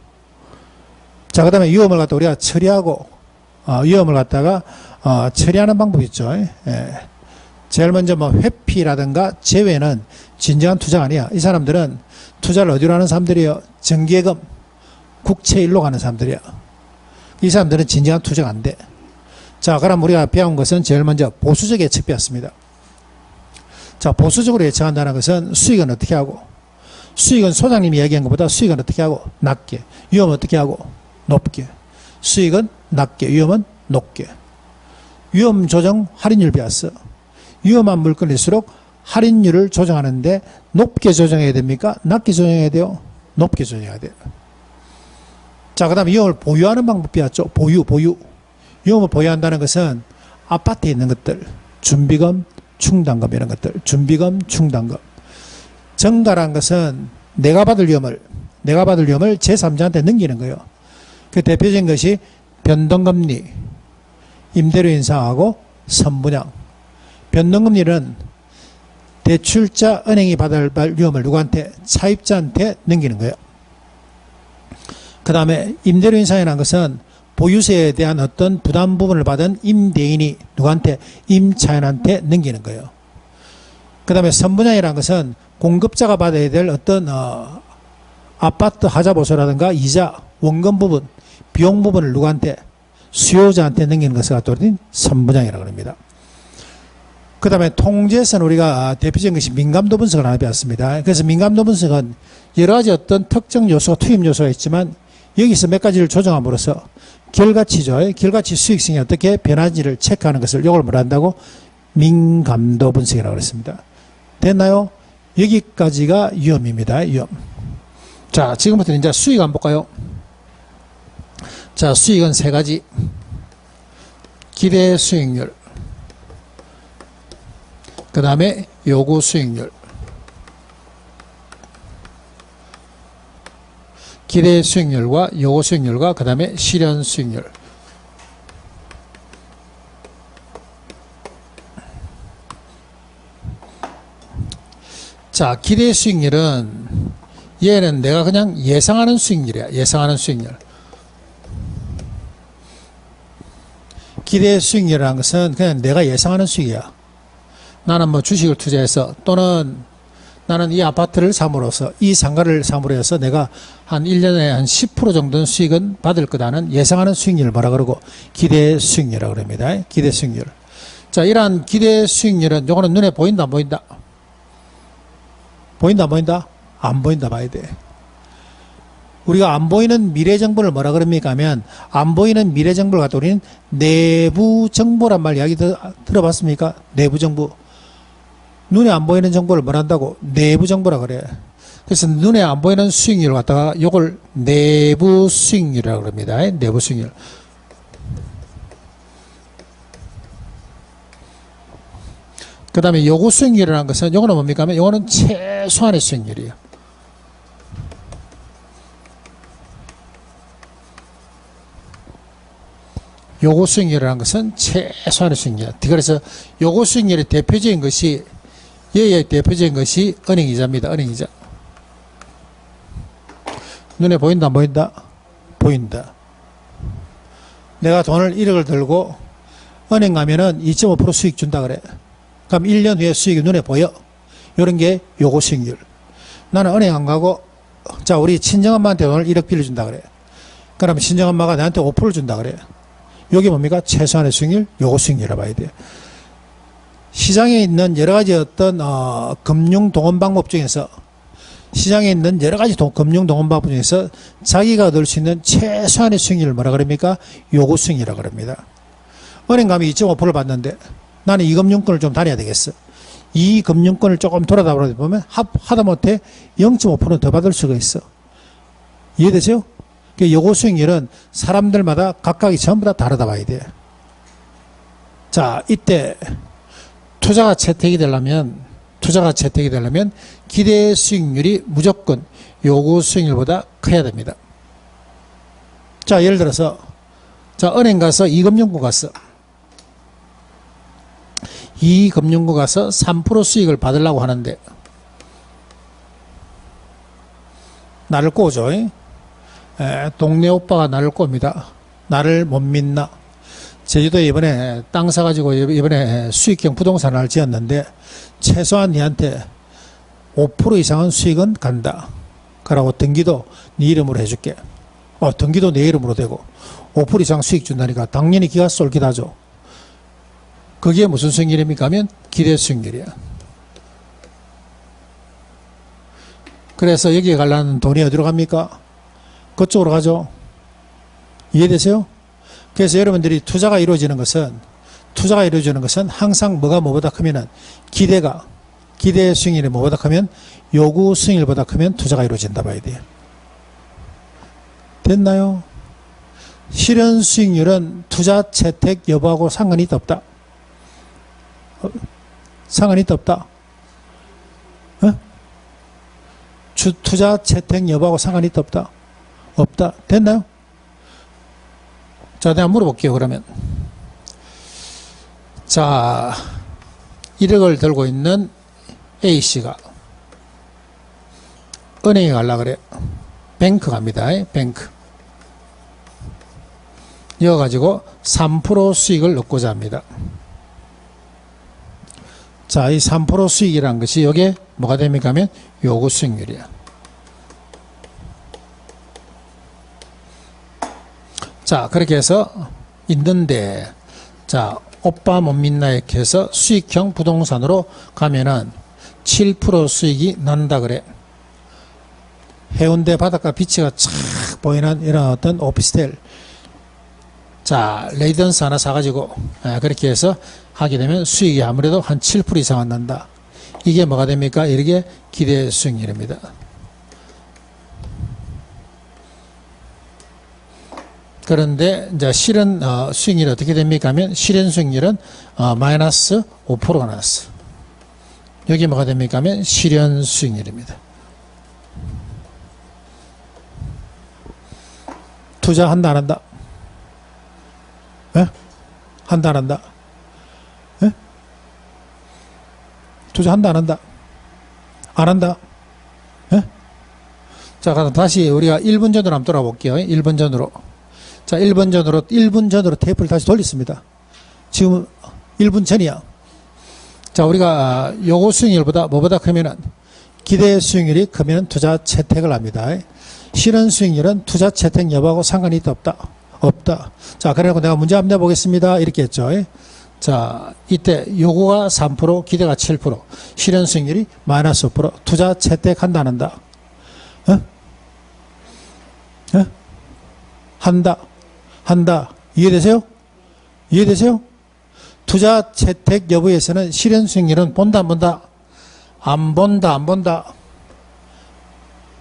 자, 그 다음에 위험을 갖다 우리가 처리하고, 위험을 갖다가 처리하는 방법이 있죠. 제일 먼저 뭐 회피라든가 제외는 진정한 투자가 아니야. 이 사람들은 투자를 어디로 하는 사람들이에요? 정기예금, 국채일로 가는 사람들이야. 이 사람들은 진정한 투자가 안 돼. 자, 그럼 우리가 배운 것은 제일 먼저 보수적 예측 배웠습니다. 자, 보수적으로 예측한다는 것은 수익은 어떻게 하고, 수익은 소장님이 얘기한 것보다 수익은 어떻게 하고, 낮게. 위험은 어떻게 하고, 높게. 수익은 낮게, 위험은 높게. 위험 조정 할인율 배웠어. 위험한 물건일수록 할인율을 조정하는데 높게 조정해야 됩니까? 낮게 조정해야 돼요? 높게 조정해야 돼요. 자, 그 다음에 위험을 보유하는 방법 배웠죠. 보유. 위험을 보유한다는 것은 아파트에 있는 것들, 준비금, 충당금 이런 것들, 준비금, 충당금. 정가라는 것은 내가 받을 위험을 제3자한테 넘기는 거예요. 그 대표적인 것이 변동금리, 임대료 인상하고 선분양. 변동금리는 대출자 은행이 받을 위험을 누구한테? 차입자한테 넘기는 거예요. 그 다음에 임대료 인상이라는 것은 보유세에 대한 어떤 부담 부분을 받은 임대인이 누구한테? 임차인한테 넘기는 거예요. 그 다음에 선분양이라는 것은 공급자가 받아야 될 어떤 아파트 하자보수라든가 이자, 원금 부분, 비용 부분을 누구한테? 수요자한테 넘기는 것을 갖다 우리는 선분양이라고 합니다. 그 다음에 통제에서는 우리가 대표적인 것이 민감도 분석을 하나 배웠습니다. 그래서 민감도 분석은 여러 가지 어떤 특정 요소가, 투입 요소가 있지만 여기서 몇 가지를 조정함으로써 결과치죠. 결과치 수익성이 어떻게 변하는지를 체크하는 것을 이걸 뭐라 한다고? 민감도 분석이라고 했습니다. 됐나요? 여기까지가 위험입니다. 위험. 자, 지금부터 이제 수익 한번 볼까요? 자, 수익은 세 가지. 기대 수익률. 그 다음에 요구 수익률. 기대 수익률과 요구 수익률과 그 다음에 실현 수익률. 자, 기대 수익률은 얘는 내가 그냥 예상하는 수익률이야. 예상하는 수익률. 기대 수익률이라는 것은 그냥 내가 예상하는 수익이야. 나는 뭐 주식을 투자해서 또는 나는 이 아파트를 삼으로써 이 상가를 삼으로 해서 내가 한 1년에 한 10% 정도는 수익은 받을 거다는 예상하는 수익률을 뭐라 그러고 기대 수익률이라고 합니다. 기대 수익률. 자, 이러한 기대 수익률은 요거는 눈에 보인다 안 보인다? 보인다 안 보인다? 안 보인다 봐야 돼. 우리가 안 보이는 미래 정보를 뭐라 그럽니까 하면 안 보이는 미래 정보를 갖다 우리는 내부 정보란 말 이야기 들어봤습니까? 내부 정보. 눈에 안 보이는 정보를 뭘 한다고? 내부 정보라 그래. 그래서 눈에 안 보이는 수익률을 갖다가 요걸 내부 수익률이라고 합니다. 내부 수익률. 그 다음에 요구 수익률이라는 것은 요거는 뭡니까 하면 요거는 최소한의 수익률이에요. 요구 수익률이라는 것은 최소한의 수익률이야. 그래서 요구 수익률의 대표적인 것이 얘의 대표적인 것이 은행이자입니다. 은행이자. 눈에 보인다 안 보인다? 보인다. 내가 돈을 1억을 들고 은행 가면은 2.5% 수익 준다 그래. 그럼 1년 후에 수익이 눈에 보여. 이런 게 요구 수익률. 나는 은행 안 가고, 자, 우리 친정엄마한테 오늘 1억 빌려준다 그래. 그러면 친정엄마가 나한테 5% 준다 그래. 여기 뭡니까? 최소한의 수익률, 요거 수익률이라 봐야 돼. 시장에 있는 여러 가지 어떤, 금융 동원 방법 중에서, 시장에 있는 여러 가지 금융 동원 방법 중에서 자기가 얻을 수 있는 최소한의 수익률을 뭐라 그럽니까? 요구 수익률이라 그럽니다. 은행 가면 2.5%를 받는데 나는 이 금융권을 좀 다녀야 되겠어. 이 금융권을 조금 돌아다니다 보면 하다못해 0.5%는 더 받을 수가 있어. 이해되세요? 요구 수익률은 사람들마다 각각이 전부 다 다르다 봐야 돼. 자, 이때 투자가 채택이 되려면 기대 수익률이 무조건 요구 수익률보다 커야 됩니다. 자, 예를 들어서, 자, 은행 가서 이금융권 갔어. 이 금융권 가서 3% 수익을 받으려고 하는데, 나를 꼬죠. 동네 오빠가 나를 꼽니다. 나를 못 믿나? 제주도에 이번에 땅 사가지고 이번에 수익형 부동산을 지었는데, 최소한 니한테 5% 이상은 수익은 간다. 그러고 등기도 네 이름으로 해줄게. 등기도 내 이름으로 되고 5% 이상 수익 준다니까 당연히 기가 쏠깃하죠. 그게 무슨 수익률입니까 하면 기대 수익률이야. 그래서 여기에 가려는 돈이 어디로 갑니까? 그쪽으로 가죠. 이해되세요? 그래서 여러분들이 투자가 이루어지는 것은 항상 뭐보다 크면은 기대 수익률이 뭐보다 크면 요구 수익률보다 크면 투자가 이루어진다 봐야 돼요. 됐나요? 실현 수익률은 투자 채택 여부하고 상관이 없다. 상관이 없다. 투자 채택 여부하고 상관이 없다. 없다. 됐나요? 자, 내가 물어볼게요, 그러면. 자, 1억을 들고 있는 A씨가 은행에 가려고 그래요. 뱅크 갑니다. 뱅크. 이어가지고 3% 수익을 얻고자 합니다. 자, 이 3% 수익이라는 것이 이게 뭐가 됩니까 하면 요구 수익률이야. 자, 그렇게 해서 있는데, 자, 오빠 못 믿나 이렇게 해서 수익형 부동산으로 가면은 7% 수익이 난다 그래. 해운대 바닷가 비치가 쫙 보이는 이런 어떤 오피스텔. 자, 레이던스 하나 사가지고 그렇게 해서 하게 되면 수익이 아무래도 한 7% 이상은 난다. 이게 뭐가 됩니까? 이렇게 기대 수익률입니다. 그런데 이제 실현 수익률이 어떻게 됩니까 하면 실현 수익률은 마이너스 5%가 나왔어. 여기 뭐가 됩니까 하면 실현 수익률입니다. 투자한다 안 한다? 예? 한다 안 한다? 예? 투자한다 안 한다? 안 한다? 예? 자, 그럼 다시 우리가 1분 전으로 한번 돌아볼게요. 1분 전으로. 자, 1분 전으로 테이프를 다시 돌렸습니다. 지금 1분 전이야. 자, 우리가 요구 수익률보다 뭐보다 크면은 기대 수익률이 크면 투자 채택을 합니다. 실현 수익률은 투자 채택 여부하고 상관이 없다. 없다. 자, 그래서 내가 문제 한번 내보겠습니다. 이렇게 했죠. 자, 이때 요구가 3%, 기대가 7%, 실현 수익률이 마이너스 5%, 투자 채택한다, 안 한다? 한다. 이해되세요? 투자 채택 여부에서는 실현 수익률은 본다, 안 본다? 안 본다.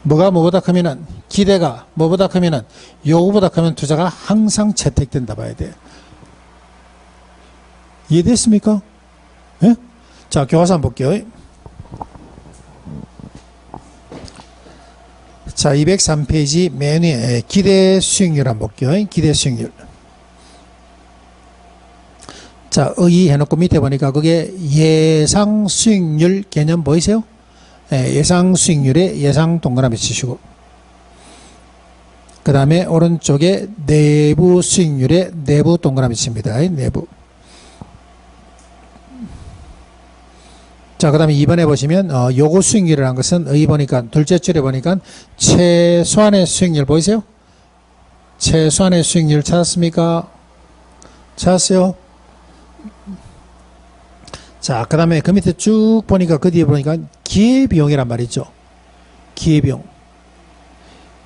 뭐가 뭐보다 크면은, 기대가 뭐보다 크면은, 요구보다 크면 투자가 항상 채택된다 봐야 돼. 이해됐습니까? 예? 자, 교과서 한번 볼게요. 자, 203페이지 맨 위에 기대 수익률 한번 볼게요. 기대 수익률. 자, 의의해놓고 밑에 보니까 그게 예상 수익률 개념 보이세요? 예상 수익률에 예상 동그라미 치시고, 그 다음에 오른쪽에 내부 수익률에 내부 동그라미 칩니다. 내부. 자, 그 다음에 2번에 보시면, 요구 수익률이라는 것은, 여기 보니까, 둘째 줄에 보니까, 최소한의 수익률 보이세요? 최소한의 수익률 찾았습니까? 찾았어요? 자, 그 다음에 그 밑에 쭉 보니까, 그 뒤에 보니까, 기회비용이란 말이 있죠. 기회비용.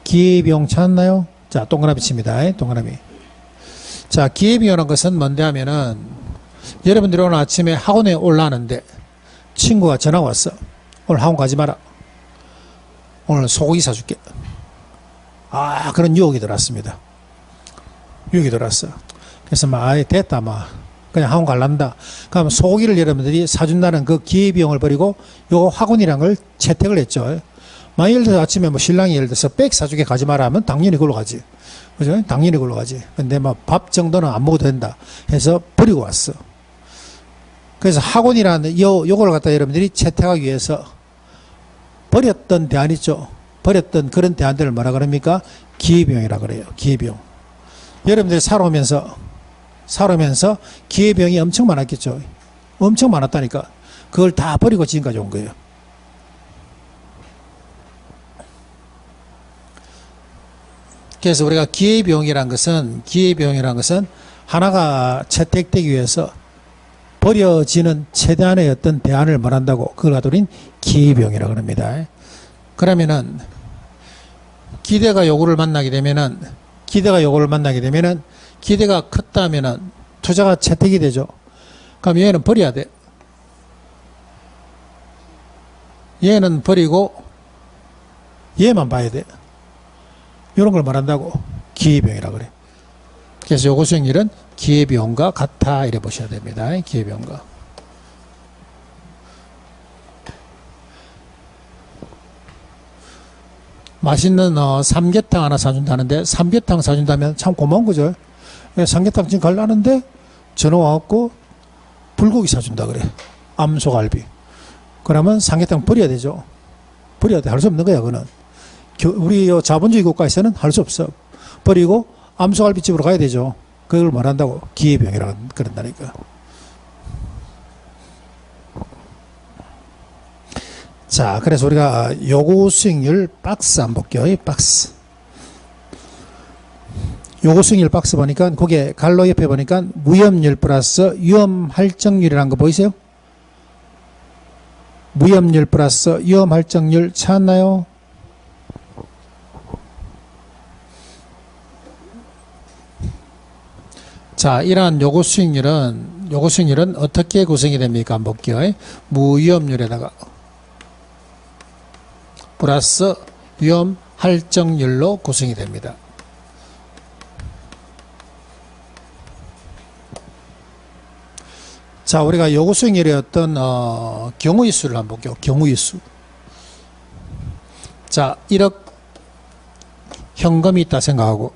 기회비용 찾았나요? 자, 동그라미 칩니다. 동그라미. 자, 기회비용이라는 것은 뭔데 하면은, 여러분들이 오늘 아침에 학원에 올라가는데, 친구가 전화 왔어. 오늘 학원 가지 마라. 오늘 소고기 사줄게. 아, 그런 유혹이 들어왔습니다. 유혹이 들어왔어. 그래서 막, 아예 됐다, 막. 그냥 학원 갈란다. 그러면 소고기를 여러분들이 사준다는 그 기회비용을 버리고 요 학원이라는 걸 채택을 했죠. 만약 예를 들어서 아침에 뭐 신랑이 예를 들어서 백 사주게 가지 마라 하면 당연히 그걸로 가지. 그죠? 당연히 그걸로 가지. 근데 막 밥 정도는 안 먹어도 된다 해서 버리고 왔어. 그래서 학원이라는 요걸 갖다 여러분들이 채택하기 위해서 버렸던 대안 있죠. 버렸던 그런 대안들을 뭐라 그럽니까? 기회비용이라 그래요. 기회비용. 여러분들이 살아오면서 기회비용이 엄청 많았겠죠. 엄청 많았다니까. 그걸 다 버리고 지금까지 온 거예요. 그래서 우리가 기회비용이란 것은 하나가 채택되기 위해서 버려지는 최대한의 어떤 대안을 말한다고 그걸 갖다 우린 기회비용이라고 합니다. 그러면은 기대가 요구를 만나게 되면은 기대가 컸다면은 투자가 채택이 되죠. 그럼 얘는 버려야 돼. 얘는 버리고 얘만 봐야 돼. 이런 걸 말한다고 기회비용이라고 그래. 그래서 요구 수익률은 기회비용과 같아 이래 보셔야 됩니다. 기회비용과. 맛있는 삼계탕 하나 사준다는데 삼계탕 사준다면 참 고마운 거죠. 삼계탕 지금 갈라는데 전화 와갖고 불고기 사준다 그래. 암소갈비. 그러면 삼계탕 버려야 되죠. 버려야 돼. 할 수 없는 거야 그거는. 우리 자본주의 국가에서는 할 수 없어. 버리고 암소갈비집으로 가야 되죠. 그걸 말한다고 기회비용이라고 그런다니까. 자, 그래서 우리가 요구 수익률 박스 한번 볼게요. 이 박스. 요구 수익률 박스 보니까 거기에 갈로 옆에 보니까 무협률 플러스 위험할정률이라는 거 보이세요? 무협률 플러스 위험할정률 찾았나요? 자, 이러한 요구 수익률은 어떻게 구성이 됩니까? 한번 볼게요. 무위험률에다가 플러스 위험할정률로 구성이 됩니다. 자, 우리가 요구 수익률의 어떤 경우의 수를 한번 볼게요. 경우의 수. 자, 1억 현금이 있다 생각하고,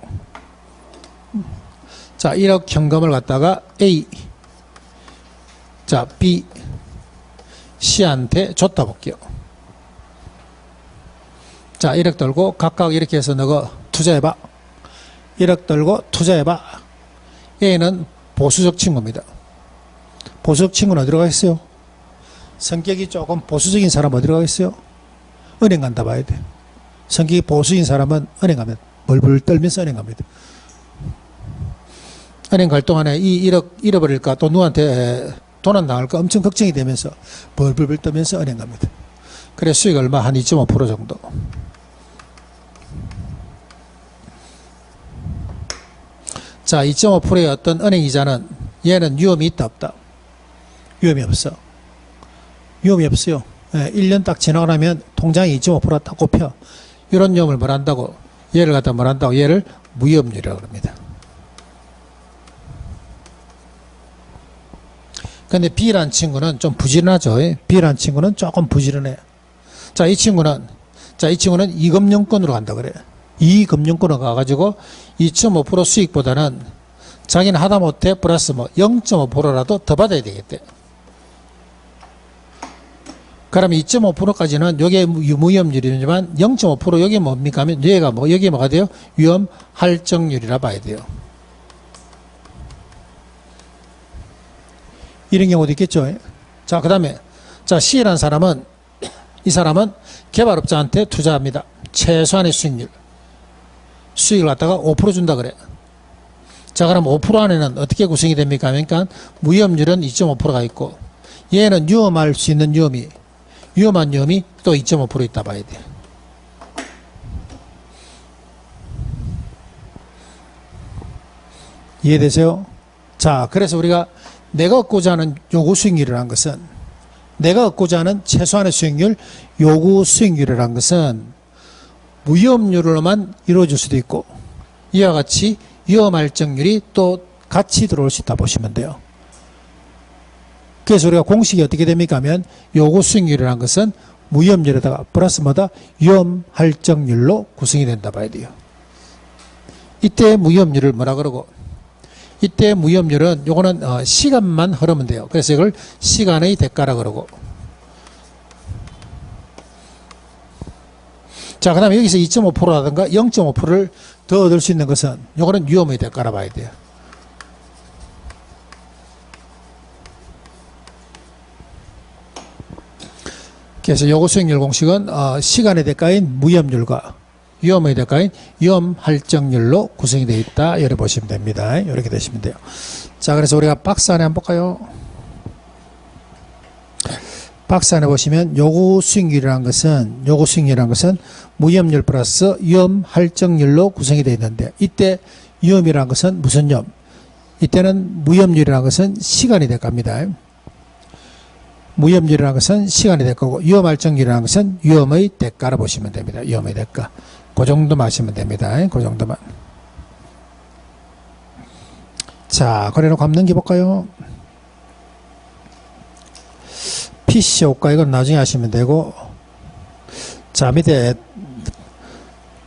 자, 1억 현금을 갖다가 A, 자, B, C한테 줬다 볼게요. 자, 1억 들고 각각 이렇게 해서 너가 투자해봐. 1억 들고 투자해봐. A는 보수적 친구입니다. 보수적 친구는 어디로 가겠어요? 성격이 조금 보수적인 사람 어디로 가겠어요? 은행 간다 봐야 돼. 성격이 보수인 사람은 은행 가면 벌벌 떨면서 은행 갑니다. 은행 갈 동안에 이 1억 잃어버릴까 또 누구한테 도난 당할까 엄청 걱정이 되면서 벌벌 떨면서 은행 갑니다. 그래 수익 얼마? 한 2.5% 정도. 자, 2.5%의 어떤 은행 이자는 얘는 위험이 있다 없다? 위험이 없어. 위험이 없어요. 1년 딱 지나고 나면 통장에 2.5%가 딱 꼽혀. 이런 위험을 뭘 한다고? 얘를 갖다 뭘 한다고? 얘를 무위험률이라고 합니다. 근데 B라는 친구는 좀 부지런하죠. B라는 친구는 조금 부지런해. 자, 이 친구는 이금융권으로 간다 그래. 이금융권으로 가가지고 2.5% 수익보다는 자기는 하다못해 플러스 0.5%라도 더 받아야 되겠대. 그러면 2.5%까지는 요게 무위험률이지만 0.5% 여기 뭡니까 하면 얘가 여기 뭐가 돼요? 위험할정률이라 봐야 돼요. 이런 경우도 있겠죠. 자, 그 다음에 자, C라는 사람은, 이 사람은 개발업자한테 투자합니다. 최소한의 수익률. 수익을 갖다가 5% 준다 그래. 자, 그럼 5% 안에는 어떻게 구성이 됩니까? 그러니까 무위험률은 2.5%가 있고, 얘는 위험할 수 있는 위험한 위험이 또 2.5% 있다 봐야 돼. 이해되세요? 자, 그래서 우리가 내가 얻고자 하는 요구 수익률이라는 것은, 내가 얻고자 하는 최소한의 수익률, 요구 수익률이라는 것은 무위험률로만 이루어질 수도 있고, 이와 같이 위험할정률이 또 같이 들어올 수 있다 보시면 돼요. 그래서 우리가 공식이 어떻게 됩니까 하면 요구 수익률이라는 것은 무위험률에다가 플러스 뭐다? 위험할정률로 구성이 된다 봐야 돼요. 이때 무위험률을 뭐라 그러고, 이때 무위험률은 요거는 시간만 흐르면 돼요. 그래서 이걸 시간의 대가라 그러고. 자, 그 다음에 여기서 2.5%라든가 0.5%를 더 얻을 수 있는 것은 요거는 위험의 대가라 봐야 돼요. 그래서 요구 수익률 공식은 시간의 대가인 무위험률과 위험의 대가인 위험할정률로 구성이 되어 있다. 이렇게 보시면 됩니다. 이렇게 되시면 돼요. 자, 그래서 우리가 박스 안에 한번 볼까요? 박스 안에 보시면 요구 수익률이라는 것은 무위험률 플러스 위험할정률로 구성이 되어 있는데, 이때 위험이라는 것은 무슨 위험? 이때는 무위험률이라는 것은 시간이 될 겁니다. 무위험률이라는 것은 시간이 될 거고, 위험할정률이라는 것은 위험의 대가로 보시면 됩니다. 위험의 대가. 그 정도만 하시면 됩니다. 그 정도만. 자, 그래놓고 한번 넘겨볼까요? PC 효과 이건 나중에 하시면 되고, 자, 밑에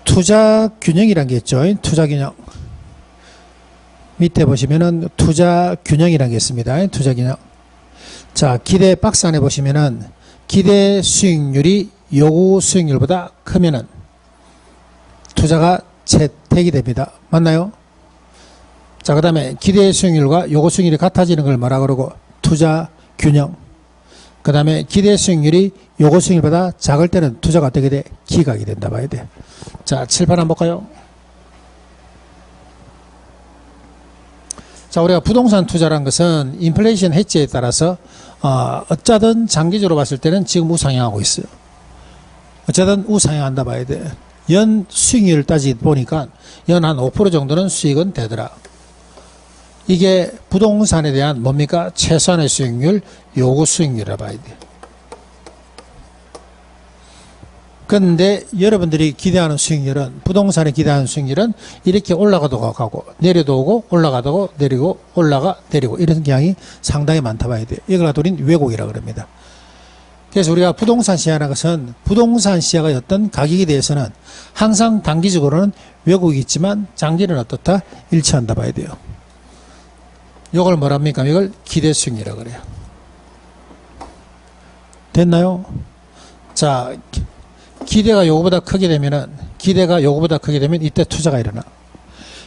투자 균형이란 게 있죠. 투자 균형. 밑에 보시면은 투자 균형이란 게 있습니다. 투자 균형. 자, 기대 박스 안에 보시면은 기대 수익률이 요구 수익률보다 크면은 투자가 채택이 됩니다. 맞나요? 자, 그 다음에 기대 수익률과 요구 수익률이 같아지는 걸 뭐라 그러고? 투자 균형. 그 다음에 기대 수익률이 요구 수익률보다 작을 때는 투자가 어떻게 돼? 기각이 된다 봐야 돼. 자, 칠판 한번 볼까요? 자, 우리가 부동산 투자라는 것은 인플레이션 해지에 따라서 어쩌든 장기적으로 봤을 때는 지금 우상향하고 있어요. 어쩌든 우상향한다 봐야 돼. 연 수익률을 따지다 보니까 연 한 5% 정도는 수익은 되더라. 이게 부동산에 대한 뭡니까? 최소한의 수익률, 요구 수익률이라 봐야 돼. 그런데 여러분들이 기대하는 수익률은, 부동산에 기대하는 수익률은 이렇게 올라가도 가고 내려도 오고 올라가도 오고 내리고 올라가 내리고 이런 경향이 상당히 많다 봐야 돼요. 이걸 갖고 우리는 왜곡이라 그럽니다. 그래서 우리가 부동산 시야라는 것은, 부동산 시야가 어떤 가격에 대해서는 항상 단기적으로는 왜곡이 있지만 장기는 어떻다? 일치한다 봐야 돼요. 이걸 뭐랍니까? 이걸 기대 수익률이라고 그래요. 됐나요? 자, 기대가 요거보다 크게 되면 이때 투자가 일어나.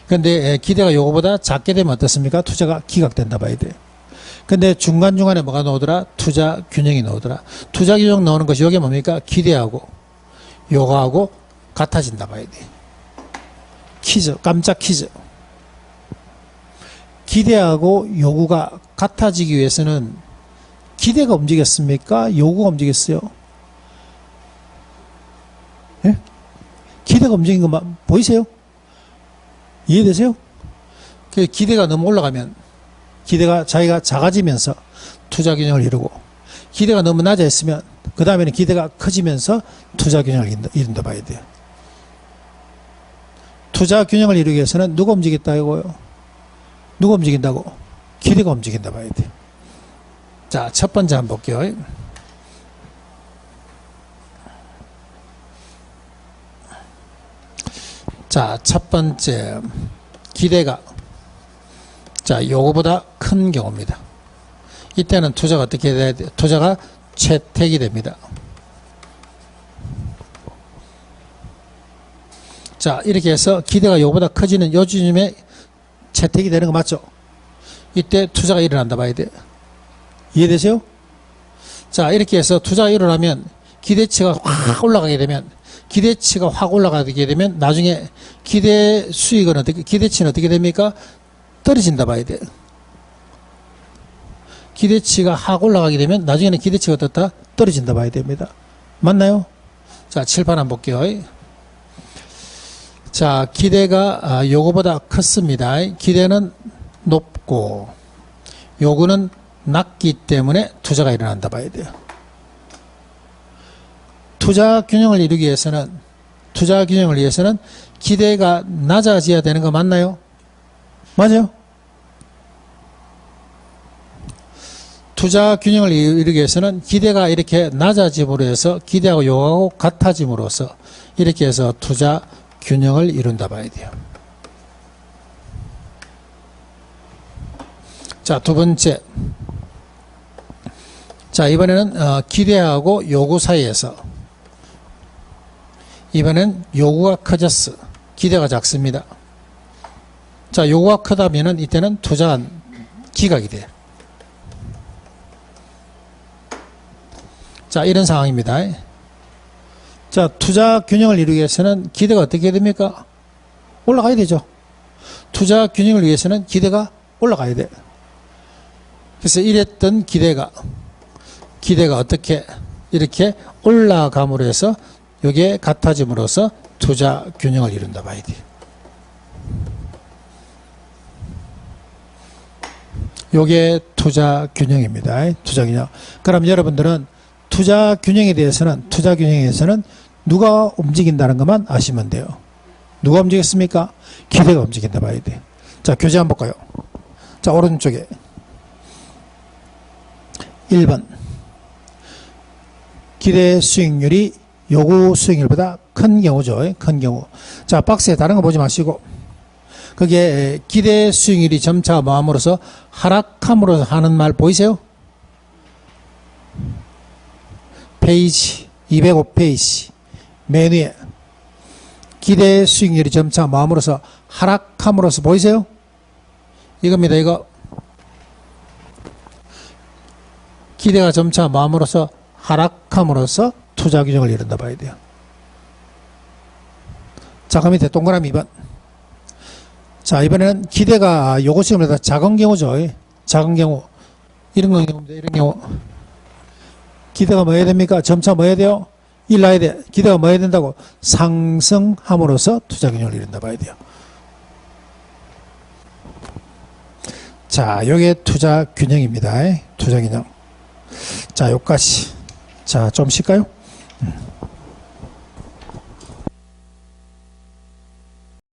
근데 기대가 요거보다 작게 되면 어떻습니까? 투자가 기각된다 봐야 돼요. 근데 중간중간에 뭐가 나오더라? 투자 균형이 나오더라. 투자 균형 나오는 것이 이게 뭡니까? 기대하고 요거하고 같아진다 봐야 돼. 퀴즈, 깜짝 퀴즈. 기대하고 요구가 같아지기 위해서는 기대가 움직였습니까? 요구가 움직였어요? 예? 기대가 움직인 거 보이세요? 이해되세요? 기대가 너무 올라가면 기대가 자기가 작아지면서 투자 균형을 이루고, 기대가 너무 낮아 있으면 그 다음에는 기대가 커지면서 투자 균형을 이룬다 봐야 돼요. 투자 균형을 이루기 위해서는 누가 움직였다고요? 누가 움직인다고? 기대가 움직인다 봐야 돼요. 자, 첫 번째 한번 볼게요. 자, 첫 번째 기대가 요거보다 큰 경우입니다. 이때는 투자가 어떻게 돼야 돼요? 투자가 채택이 됩니다. 자, 이렇게 해서 기대가 요거보다 커지는 요즘에 채택이 되는 거 맞죠? 이때 투자가 일어난다 봐야 돼요. 이해되세요? 자, 이렇게 해서 투자가 일어나면 기대치가 확 올라가게 되면 나중에 기대 수익은 기대치는 어떻게 됩니까? 떨어진다 봐야 돼. 기대치가 확 올라가게 되면 나중에는 기대치가 어떻다? 떨어진다 봐야 됩니다. 맞나요? 자, 칠판 한번 볼게요. 자, 기대가 요거보다 컸습니다. 기대는 높고 요거는 낮기 때문에 투자가 일어난다 봐야 돼요. 투자 균형을 이루기 위해서는 기대가 낮아져야 되는 거 맞나요? 맞아요? 투자 균형을 이루기 위해서는 기대가 이렇게 낮아짐으로 해서 기대하고 요하고 같아짐으로써 이렇게 해서 투자 균형을 이룬다 봐야 돼요. 자, 두 번째. 자, 이번에는 기대하고 요구 사이에서 이번엔 요구가 커졌어. 기대가 작습니다. 자, 요구가 크다면은 이때는 투자가 기각이 돼요. 자, 이런 상황입니다. 자, 투자 균형을 이루기 위해서는 기대가 어떻게 됩니까? 올라가야 되죠. 투자 균형을 위해서는 기대가 올라가야 돼. 그래서 이랬던 기대가 어떻게 이렇게 올라감으로 해서 이게 같아짐으로써 투자 균형을 이룬다 봐야 돼. 요게 투자 균형입니다. 투자 균형. 그럼 여러분들은 투자 균형에 대해서는 누가 움직인다는 것만 아시면 돼요. 누가 움직였습니까? 기대가 움직인다 봐야 돼. 자, 교재 한번 볼까요? 자, 오른쪽에 1번 기대 수익률이 요구 수익률보다 큰 경우죠. 큰 경우. 자, 박스에 다른 거 보지 마시고 그게 기대 수익률이 점차 마음으로써 하락함으로써 하는 말 보이세요? 페이지 205페이지 맨 위에 기대 수익률이 점차 마음으로써 하락함으로써 보이세요? 이겁니다. 이거 기대가 점차 마음으로써 하락함으로써 투자 균형을 이룬다 봐야 돼요. 자, 그 밑에 동그라미 2번. 자, 이번에는 기대가 요구 수익률보다 작은 경우죠. 작은 경우. 이런 경우입니다. 이런 경우. 기대가 뭐 해야 됩니까? 점차 뭐 해야 돼요? 일어나야 돼. 기대가 뭐 해야 된다고? 상승함으로써 투자 균형을 이룬다 봐야 돼요. 자, 요게 투자 균형입니다. 투자 균형. 자, 요까지. 자, 좀 쉴까요?